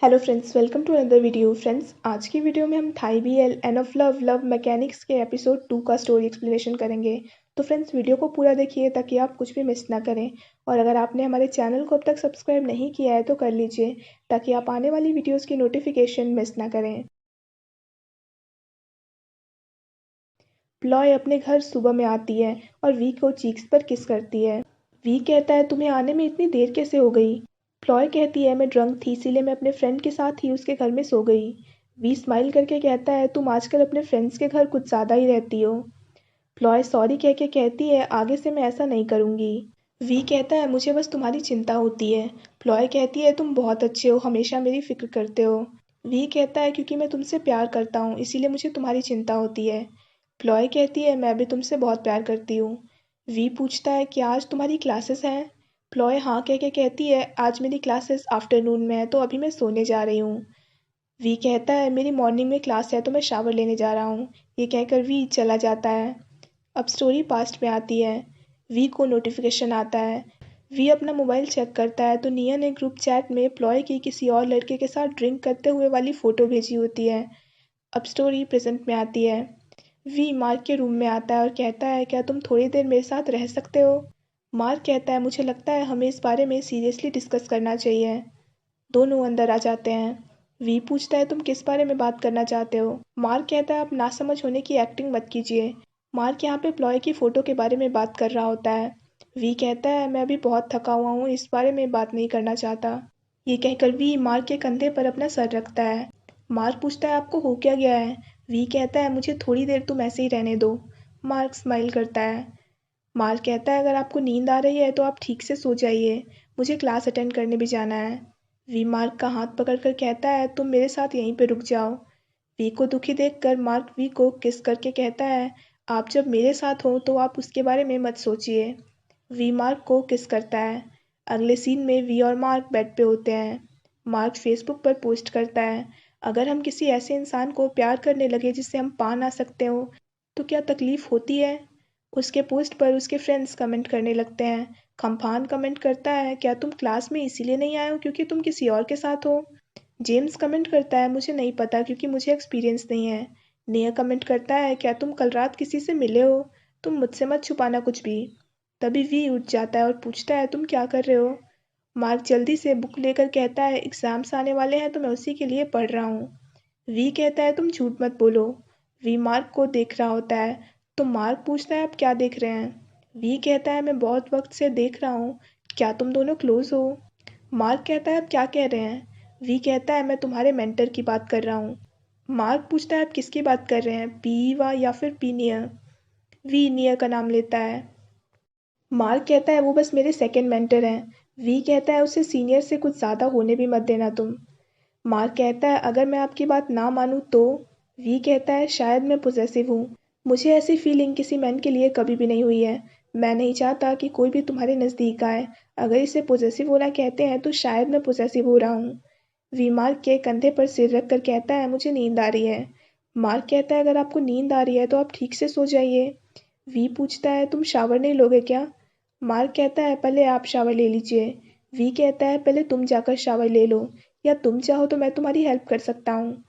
Hello friends, welcome to another video. Friends, आज की video में हम Thai BL end of love love mechanics के एपिसोड 2 का स्टोरी एक्सप्लेनेशन करेंगे। तो फ्रेंड्स, वीडियो को पूरा देखिए ताकि आप कुछ भी मिस ना करें। और अगर आपने हमारे चैनल को अब तक सब्सक्राइब नहीं किया है तो कर लीजिए ताकि आप आने वाली वीडियोज़ की नोटिफिकेशन मिस ना करें। प्लॉय अपने घर सुबह में आती है और वी को चीक्स पर किस करती है। वी कहता है, तुम्हें आने में इतनी देर कैसे हो गई। प्लॉय कहती है, मैं ड्रंक थी इसीलिए मैं अपने फ्रेंड के साथ ही उसके घर में सो गई। वी स्माइल करके कहता है, तुम आजकल अपने फ्रेंड्स के घर कुछ ज़्यादा ही रहती हो। प्लॉय सॉरी कह के कहती है, आगे से मैं ऐसा नहीं करूँगी। वी कहता है, मुझे बस तुम्हारी चिंता होती है। प्लॉय कहती है, तुम बहुत अच्छे हो, हमेशा मेरी फिक्र करते हो। वी कहता है, क्योंकि मैं तुमसे प्यार करता हूँ इसीलिए मुझे तुम्हारी चिंता होती है। प्लॉय कहती है, मैं भी तुमसे बहुत प्यार करती हूँ। वी पूछता है, क्या आज तुम्हारी क्लासेस हैं। प्लॉय हाँ कह के कहती है, आज मेरी क्लासेस आफ्टरनून में है तो अभी मैं सोने जा रही हूँ। वी कहता है, मेरी मॉर्निंग में क्लास है तो मैं शावर लेने जा रहा हूँ। ये कहकर वी चला जाता है। अब स्टोरी पास्ट में आती है। वी को नोटिफिकेशन आता है। वी अपना मोबाइल चेक करता है तो निया ने ग्रुप चैट में प्लॉय की किसी और लड़के के साथ ड्रिंक करते हुए वाली फ़ोटो भेजी होती है। अब स्टोरी प्रेजेंट में आती है। वी मार्क के रूम में आता है और कहता है, क्या तुम थोड़ी देर मेरे साथ रह सकते हो। मार्क कहता है, मुझे लगता है हमें इस बारे में सीरियसली डिस्कस करना चाहिए। दोनों अंदर आ जाते हैं। वी पूछता है, तुम किस बारे में बात करना चाहते हो। मार्क कहता है, आप नासमझ होने की एक्टिंग मत कीजिए। मार्क यहाँ पे प्लॉय की फ़ोटो के बारे में बात कर रहा होता है। वी कहता है, मैं अभी बहुत थका हुआ हूँ, इस बारे में बात नहीं करना चाहता। ये कहकर वी मार्क के कंधे पर अपना सर रखता है। मार्क पूछता है, आपको हो क्या गया है। वी कहता है, मुझे थोड़ी देर तुम ऐसे ही रहने दो। मार्क स्माइल करता है। मार्क कहता है, अगर आपको नींद आ रही है तो आप ठीक से सो जाइए, मुझे क्लास अटेंड करने भी जाना है। वी मार्क का हाथ पकड़कर कहता है, तुम मेरे साथ यहीं पर रुक जाओ। वी को दुखी देखकर मार्क वी को किस करके कहता है, आप जब मेरे साथ हो तो आप उसके बारे में मत सोचिए। वी मार्क को किस करता है। अगले सीन में वी और मार्क बेड पे होते हैं। मार्क फेसबुक पर पोस्ट करता है, अगर हम किसी ऐसे इंसान को प्यार करने लगे जिसे हम पा ना सकते हो तो क्या तकलीफ़ होती है। उसके पोस्ट पर उसके फ्रेंड्स कमेंट करने लगते हैं। खम्फान कमेंट करता है, क्या तुम क्लास में इसीलिए नहीं आए हो क्योंकि तुम किसी और के साथ हो। जेम्स कमेंट करता है, मुझे नहीं पता क्योंकि मुझे एक्सपीरियंस नहीं है। नेहा कमेंट करता है, क्या तुम कल रात किसी से मिले हो, तुम मुझसे मत छुपाना कुछ भी। तभी वी उठ जाता है और पूछता है, तुम क्या कर रहे हो। मार्क जल्दी से बुक लेकर कहता है, एग्ज़ाम्स आने वाले हैं तो मैं उसी के लिए पढ़ रहा हूँ। वी कहता है, तुम झूठ मत बोलो। वी मार्क को देख रहा होता है तो मार्क पूछता है, आप क्या देख रहे हैं। वी कहता है, मैं बहुत वक्त से देख रहा हूँ, क्या तुम दोनों क्लोज हो। मार्क कहता है, आप क्या कह रहे हैं। वी कहता है, मैं तुम्हारे मेंटर की बात कर रहा हूँ। मार्क पूछता है, आप किसकी बात कर रहे हैं, पीवा या फिर पीनिया। वी निया का नाम लेता है। मार्क कहता है, वो बस मेरे सेकंड मेंटर हैं। वी कहता है, उसे सीनियर से कुछ ज़्यादा होने भी मत देना तुम। मार्क कहता है, अगर मैं आपकी बात ना मानूँ तो। वी कहता है, शायद मैं पॉसेसिव हूँ। मुझे ऐसी फीलिंग किसी मैन के लिए कभी भी नहीं हुई है। मैं नहीं चाहता कि कोई भी तुम्हारे नज़दीक आए। अगर इसे पॉसेसिव होना कहते हैं तो शायद मैं पॉसेसिव हो रहा हूँ। वी मार्क के कंधे पर सिर रख कर कहता है, मुझे नींद आ रही है। मार्क कहता है, अगर आपको नींद आ रही है तो आप ठीक से सो जाइए। वी पूछता है, तुम शावर नहीं लोगे क्या। मार्क कहता है, पहले आप शावर ले लीजिए। वी कहता है, पहले तुम जाकर शावर ले लो, या तुम चाहो तो मैं तुम्हारी हेल्प कर सकता हूँ।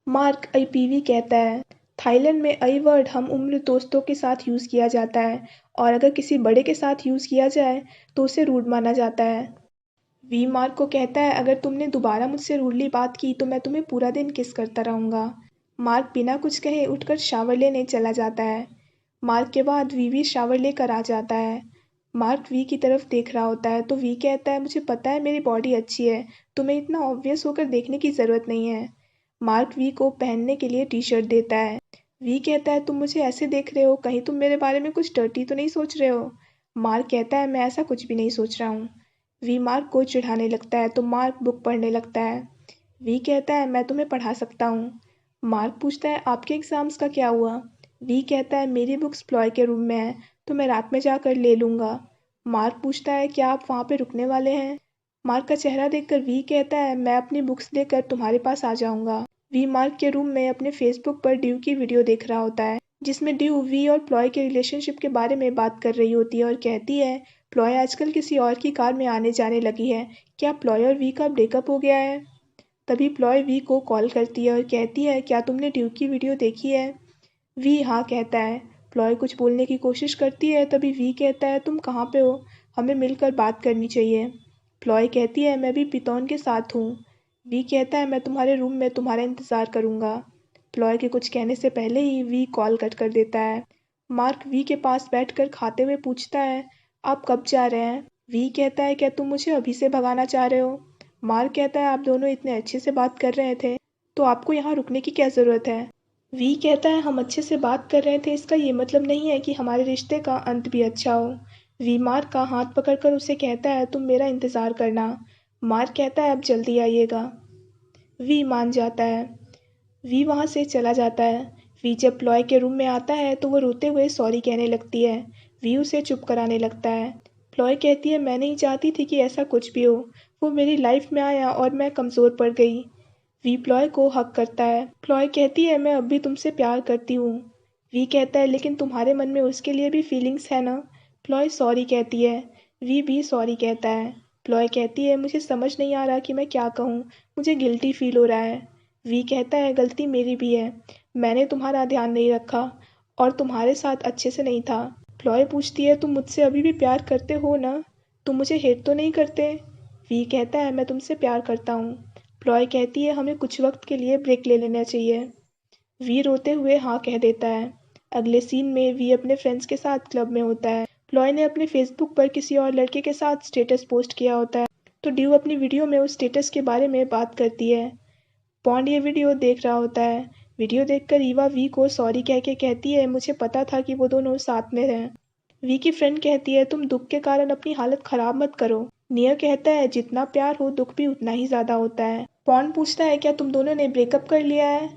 मार्क आईपीवी कहता है, थाईलैंड में आई वर्ड हम उम्र दोस्तों के साथ यूज़ किया जाता है और अगर किसी बड़े के साथ यूज़ किया जाए तो उसे रूड माना जाता है। वी मार्क को कहता है, अगर तुमने दोबारा मुझसे रूडली बात की तो मैं तुम्हें पूरा दिन किस करता रहूँगा। मार्क बिना कुछ कहे उठकर शावर लेने चला जाता है। मार्क के बाद वी भी शावर लेकर आ जाता है। मार्क वी की तरफ देख रहा होता है तो वी कहता है, मुझे पता है मेरी बॉडी अच्छी है, तुम्हें इतना ऑब्वियस होकर देखने की ज़रूरत नहीं है। मार्क वी को पहनने के लिए टी शर्ट देता है। वी कहता है, तुम मुझे ऐसे देख रहे हो, कहीं तुम मेरे बारे में कुछ डर्टी तो नहीं सोच रहे हो। मार्क कहता है, मैं ऐसा कुछ भी नहीं सोच रहा हूँ। वी मार्क को चिढ़ाने लगता है तो मार्क बुक पढ़ने लगता है। वी कहता है, मैं तुम्हें पढ़ा सकता हूँ। मार्क पूछता है, आपके एग्ज़ाम्स का क्या हुआ। वी कहता है, मेरी बुक्स प्लॉय के रूम में है तो मैं रात में जाकर ले लूँगा। मार्क पूछता है, क्या आप वहाँ पे रुकने वाले हैं। मार्क का चेहरा देखकर वी कहता है, मैं अपनी बुक्स लेकर तुम्हारे पास आ जाऊँगा। वी मार्क के रूम में अपने फेसबुक पर ड्यू की वीडियो देख रहा होता है जिसमें ड्यू वी और प्लॉय के रिलेशनशिप के बारे में बात कर रही होती है और कहती है, प्लॉय आजकल किसी और की कार में आने जाने लगी है, क्या प्लॉय और वी का ब्रेकअप हो गया है। तभी प्लॉय वी को कॉल करती है और कहती है, क्या तुमने ड्यूक की वीडियो देखी है? वी हाँ कहता है। प्लॉय कुछ बोलने की कोशिश करती है, तभी वी कहता है, तुम कहाँ पे हो? हमें मिलकर बात करनी चाहिए। प्लॉय कहती है, मैं भी पितौन के साथ हूँ। वी कहता है, मैं तुम्हारे रूम में तुम्हारा इंतज़ार करूँगा। प्लॉय के कुछ कहने से पहले ही वी कॉल कट कर देता है। मार्क वी के पास बैठकर खाते हुए पूछता है, आप कब जा रहे हैं? वी कहता है, क्या तुम मुझे अभी से भगाना चाह रहे हो? मार्क कहता है, आप दोनों इतने अच्छे से बात कर रहे थे, तो आपको यहाँ रुकने की क्या ज़रूरत है? वी कहता है, हम अच्छे से बात कर रहे थे, इसका ये मतलब नहीं है कि हमारे रिश्ते का अंत भी अच्छा हो। वी मार्क का हाथ पकड़कर उसे कहता है, तुम मेरा इंतज़ार करना। मार्क कहता है, अब जल्दी आइएगा। वी मान जाता है। वी वहाँ से चला जाता है। वी जब प्लॉय के रूम में आता है तो वो रोते हुए सॉरी कहने लगती है। वी उसे चुप कराने लगता है। प्लॉय कहती है, मैं नहीं चाहती थी कि ऐसा कुछ भी हो। वो मेरी लाइफ में आया और मैं कमज़ोर पड़ गई। वी प्लॉय को हक करता है। प्लॉय कहती है, मैं अब भी तुमसे प्यार करती हूँ। वी कहता है, लेकिन तुम्हारे मन में उसके लिए भी फीलिंग्स है ना? प्लॉय सॉरी कहती है। वी भी सॉरी कहता है। प्लॉय कहती है, मुझे समझ नहीं आ रहा कि मैं क्या कहूँ, मुझे गिल्टी फील हो रहा है। वी कहता है, गलती मेरी भी है, मैंने तुम्हारा ध्यान नहीं रखा और तुम्हारे साथ अच्छे से नहीं था। प्लॉय पूछती है, तुम मुझसे अभी भी प्यार करते हो ना? तुम मुझे हेट तो नहीं करते? वी कहता है, मैं तुमसे प्यार करता हूँ। प्लॉय कहती है, हमें कुछ वक्त के लिए ब्रेक ले लेना चाहिए। वी रोते हुए हाँ कह देता है। अगले सीन में वी अपने फ्रेंड्स के साथ क्लब में होता है। प्लॉय ने अपने फेसबुक पर किसी और लड़के के साथ स्टेटस पोस्ट किया होता है, तो ड्यू अपनी वीडियो में उस स्टेटस के बारे में बात करती है। पॉन्ड ये वीडियो देख रहा होता है। वीडियो देखकर ईवा वी को सॉरी कह के कहती है, मुझे पता था कि वो दोनों साथ में हैं। वी की फ्रेंड कहती है, तुम दुख के कारण अपनी हालत खराब मत करो। निया कहता है, जितना प्यार हो दुख भी उतना ही ज़्यादा होता है। पॉन्ड पूछता है, क्या तुम दोनों ने ब्रेकअप कर लिया है?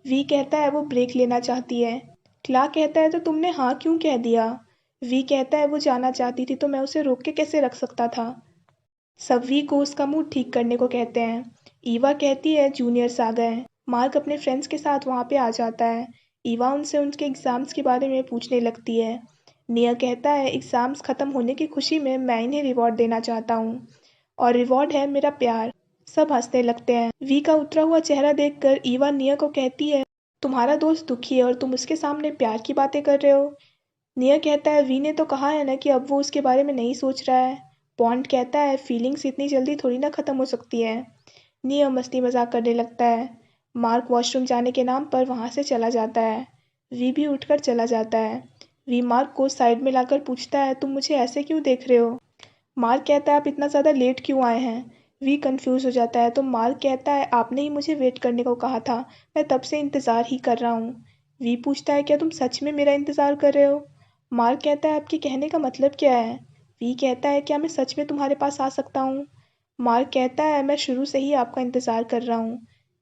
वी कहता है, वो ब्रेक लेना चाहती है। क्ला कहता है, तो तुमने हाँ क्यों कह दिया? वी कहता है, वो जाना चाहती थी तो मैं उसे रोक के कैसे रख सकता था। सब वी को उसका मूड ठीक करने को कहते हैं। ईवा कहती है, जूनियर्स आ गए। मार्क अपने फ्रेंड्स के साथ वहाँ पे आ जाता है। ईवा उनसे उनके एग्ज़ाम्स के बारे में पूछने लगती है। निया कहता है, एग्ज़ाम्स ख़त्म होने की खुशी में मैं इन्हें रिवॉर्ड देना चाहता हूँ और रिवॉर्ड है मेरा प्यार। सब हंसने लगते हैं। वी का उतरा हुआ चेहरा देखकर ईवा निया को कहती है, तुम्हारा दोस्त दुखी है और तुम उसके सामने प्यार की बातें कर रहे हो। निया कहता है, वी ने तो कहा है ना कि अब वो उसके बारे में नहीं सोच रहा है। पॉन्ड कहता है, फीलिंग्स इतनी जल्दी थोड़ी ना ख़त्म हो सकती है। निया मस्ती मजाक करने लगता है। मार्क वॉशरूम जाने के नाम पर वहाँ से चला जाता है। वी भी उठकर चला जाता है। वी मार्क को साइड में लाकर पूछता है, तुम मुझे ऐसे क्यों देख रहे हो? मार्क कहता है, आप इतना ज़्यादा लेट क्यों आए हैं? वी कंफ्यूज हो जाता है तो मार्क कहता है, आपने ही मुझे वेट करने को कहा था, मैं तब से इंतज़ार ही कर रहा हूँ। वी पूछता है, क्या तुम सच में मेरा इंतज़ार कर रहे हो? मार्क कहता है, आपके कहने का मतलब क्या है? वी कहता है, क्या मैं सच में तुम्हारे पास आ सकता हूँ? मार्क कहता है, मैं शुरू से ही आपका इंतज़ार कर रहा हूँ।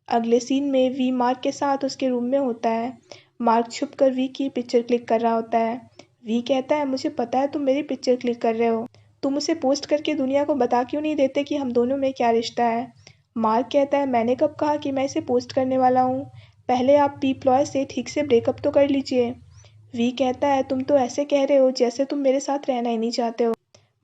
अगले सीन में वी मार्क के साथ उसके रूम में होता है। मार्क छुपकर वी की पिक्चर क्लिक कर रहा होता है। वी कहता है, मुझे पता है तुम मेरी पिक्चर क्लिक कर रहे हो, तुम उसे पोस्ट करके दुनिया को बता क्यों नहीं देते कि हम दोनों में क्या रिश्ता है? मार्क कहता है, मैंने कब कहा कि मैं इसे पोस्ट करने वाला हूँ? पहले आप पी प्लॉय से ठीक से ब्रेकअप तो कर लीजिए। वी कहता है, तुम तो ऐसे कह रहे हो जैसे तुम मेरे साथ रहना ही नहीं चाहते हो।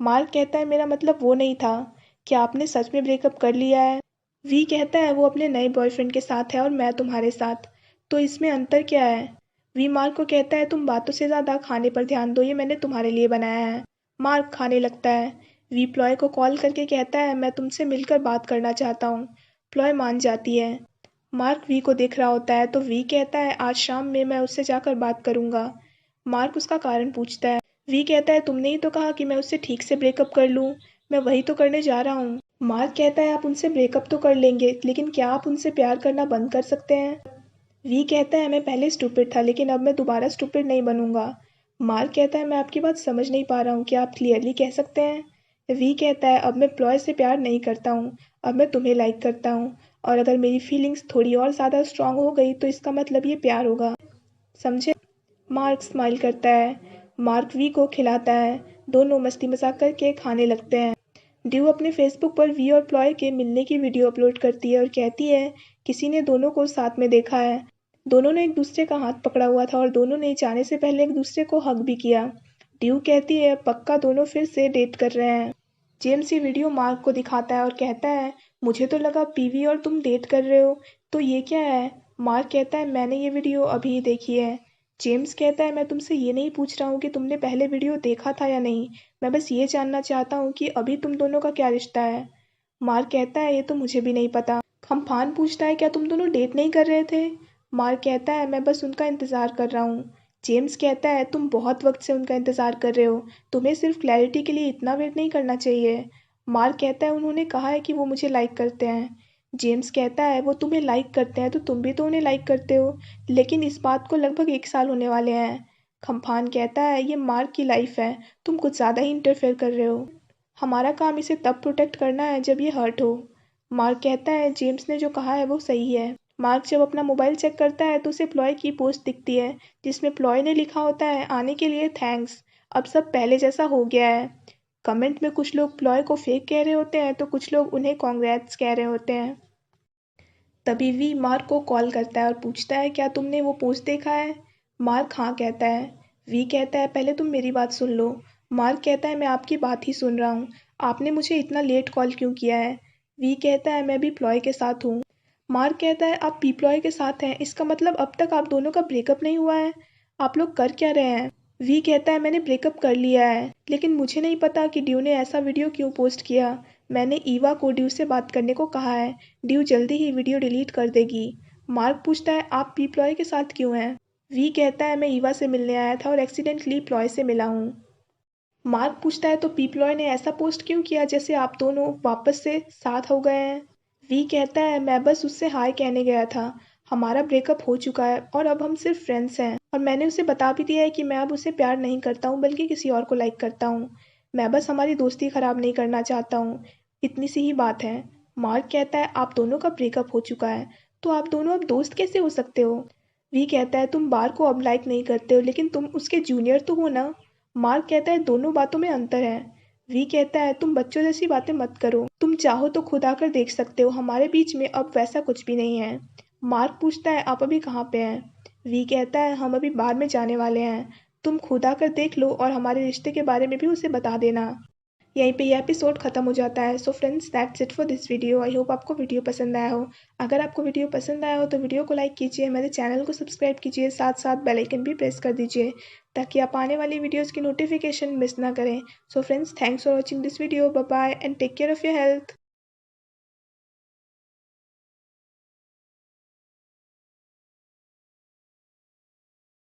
मार्क कहता है, मेरा मतलब वो नहीं था। क्या आपने सच में ब्रेकअप कर लिया है? वी कहता है, वो अपने नए बॉयफ्रेंड के साथ है और मैं तुम्हारे साथ, तो इसमें अंतर क्या है? वी मार्क को कहता है, तुम बातों से ज़्यादा खाने पर ध्यान दो, ये मैंने तुम्हारे लिए बनाया है। मार्क खाने लगता है। वी प्लॉय को कॉल करके कहता है, मैं तुमसे मिलकर बात करना चाहता हूँ। प्लॉय मान जाती है। मार्क वी को देख रहा होता है तो वी कहता है, आज शाम में मैं उससे जाकर बात करूँगा। मार्क उसका कारण पूछता है। वी कहता है, तुमने ही तो कहा कि मैं उससे ठीक से ब्रेकअप कर लूँ, मैं वही तो करने जा रहा हूँ। मार्क कहता है, आप उनसे ब्रेकअप तो कर लेंगे, लेकिन क्या आप उनसे प्यार करना बंद कर सकते हैं? वी कहता है, मैं पहले स्टूपिड था लेकिन अब मैं दोबारा स्टूपिड नहीं बनूंगा। मार्क कहता है, मैं आपकी बात समझ नहीं पा रहा हूँ, क्या आप क्लियरली कह सकते हैं? वी कहता है, अब मैं प्लॉय से प्यार नहीं करता हूँ, अब मैं तुम्हें लाइक करता हूँ, और अगर मेरी फीलिंग्स थोड़ी और ज़्यादा स्ट्रांग हो गई तो इसका मतलब ये प्यार होगा, समझे? मार्क स्माइल करता है। मार्क वी को खिलाता है। दोनों मस्ती मजाक करके खाने लगते हैं। ड्यू अपने फेसबुक पर वी और प्लॉय के मिलने की वीडियो अपलोड करती है और कहती है, किसी ने दोनों को साथ में देखा है। दोनों ने एक दूसरे का हाथ पकड़ा हुआ था और दोनों ने जाने से पहले एक दूसरे को हग भी किया। ड्यू कहती है, पक्का दोनों फिर से डेट कर रहे हैं। जेम्स ये वीडियो मार्क को दिखाता है और कहता है, मुझे तो लगा पीवी और तुम डेट कर रहे हो, तो ये क्या है? मार्क कहता है मैंने ये वीडियो अभी ही देखी है। जेम्स कहता है मैं तुमसे ये नहीं पूछ रहा हूँ कि तुमने पहले वीडियो देखा था या नहीं, मैं बस ये जानना चाहता हूँ कि अभी तुम दोनों का क्या रिश्ता है। मार्क कहता है ये तो मुझे भी नहीं पता। खम्फान पूछता है क्या तुम दोनों डेट नहीं कर रहे थे? मार्क कहता है मैं बस उनका इंतज़ार कर रहा हूँ। जेम्स कहता है तुम बहुत वक्त से उनका इंतज़ार कर रहे हो, तुम्हें सिर्फ क्लैरिटी के लिए इतना वेट नहीं करना चाहिए। मार्क कहता है उन्होंने कहा है कि वो मुझे लाइक करते हैं। जेम्स कहता है वो तुम्हें लाइक करते हैं तो तुम भी तो उन्हें लाइक करते हो, लेकिन इस बात को लगभग 1 साल होने वाले हैं। खम्फान कहता है ये मार्क की लाइफ है, तुम कुछ ज़्यादा ही इंटरफेयर कर रहे हो। हमारा काम इसे तब प्रोटेक्ट करना है जब ये हर्ट हो। मार्क कहता है जेम्स ने जो कहा है वो सही है। मार्क जब अपना मोबाइल चेक करता है तो उसे प्लॉय की पोस्ट दिखती है, जिसमें प्लॉय ने लिखा होता है आने के लिए थैंक्स, अब सब पहले जैसा हो गया है। कमेंट में कुछ लोग प्लॉय को फेक कह रहे होते हैं तो कुछ लोग उन्हें कॉन्ग्रेट्स कह रहे होते हैं। तभी वी मार्क को कॉल करता है और पूछता है क्या तुमने वो पोस्ट देखा है? मार्क हाँ कहता है। वी कहता है पहले तुम मेरी बात सुन लो। मार्क कहता है मैं आपकी बात ही सुन रहा हूँ, आपने मुझे इतना लेट कॉल क्यों किया है? वी कहता है मैं भी प्लॉय के साथ हूँ। मार्क कहता है आप पी प्लॉय के साथ हैं, इसका मतलब अब तक आप दोनों का ब्रेकअप नहीं हुआ है, आप लोग कर क्या रहे हैं? वी कहता है मैंने ब्रेकअप कर लिया है, लेकिन मुझे नहीं पता कि ड्यू ने ऐसा वीडियो क्यों पोस्ट किया। मैंने ईवा को ड्यू से बात करने को कहा है, ड्यू जल्दी ही वीडियो डिलीट कर देगी। मार्क पूछता है आप पी प्लॉय के साथ क्यों हैं? वी कहता है मैं ईवा से मिलने आया था और एक्सीडेंटली प्लॉय से मिला हूँ। मार्क पूछता है तो पी प्लॉय ने ऐसा पोस्ट क्यों किया जैसे आप दोनों वापस से साथ हो गए हैं? वी कहता है मैं बस उससे हाय कहने गया था, हमारा ब्रेकअप हो चुका है और अब हम सिर्फ फ्रेंड्स हैं, और मैंने उसे बता भी दिया है कि मैं अब उसे प्यार नहीं करता हूँ बल्कि किसी और को लाइक करता हूँ। मैं बस हमारी दोस्ती ख़राब नहीं करना चाहता हूँ, इतनी सी ही बात है। मार्क कहता है आप दोनों का ब्रेकअप हो चुका है, तो आप दोनों अब दोस्त कैसे हो सकते हो? वी कहता है तुम बार को अब लाइक नहीं करते हो, लेकिन तुम उसके जूनियर तो हो ना। मार्क कहता है दोनों बातों में अंतर है। वी कहता है तुम बच्चों जैसी बातें मत करो, तुम चाहो तो खुद आकर देख सकते हो, हमारे बीच में अब वैसा कुछ भी नहीं है। मार्क पूछता है आप अभी कहाँ पे हैं? वी कहता है हम अभी बार में जाने वाले हैं, तुम खुद आकर देख लो और हमारे रिश्ते के बारे में भी उसे बता देना। यहीं पे ये एपिसोड ख़त्म हो जाता है। So friends that's it for this video. I hope आपको वीडियो पसंद आया हो। अगर आपको वीडियो पसंद आया हो तो वीडियो को लाइक कीजिए, मेरे चैनल को सब्सक्राइब कीजिए, साथ साथ बेल आइकन भी प्रेस कर दीजिए ताकि आप आने वाली वीडियोज़ की नोटिफिकेशन मिस ना करें। So friends thanks for watching this video, bye bye and take care of your health.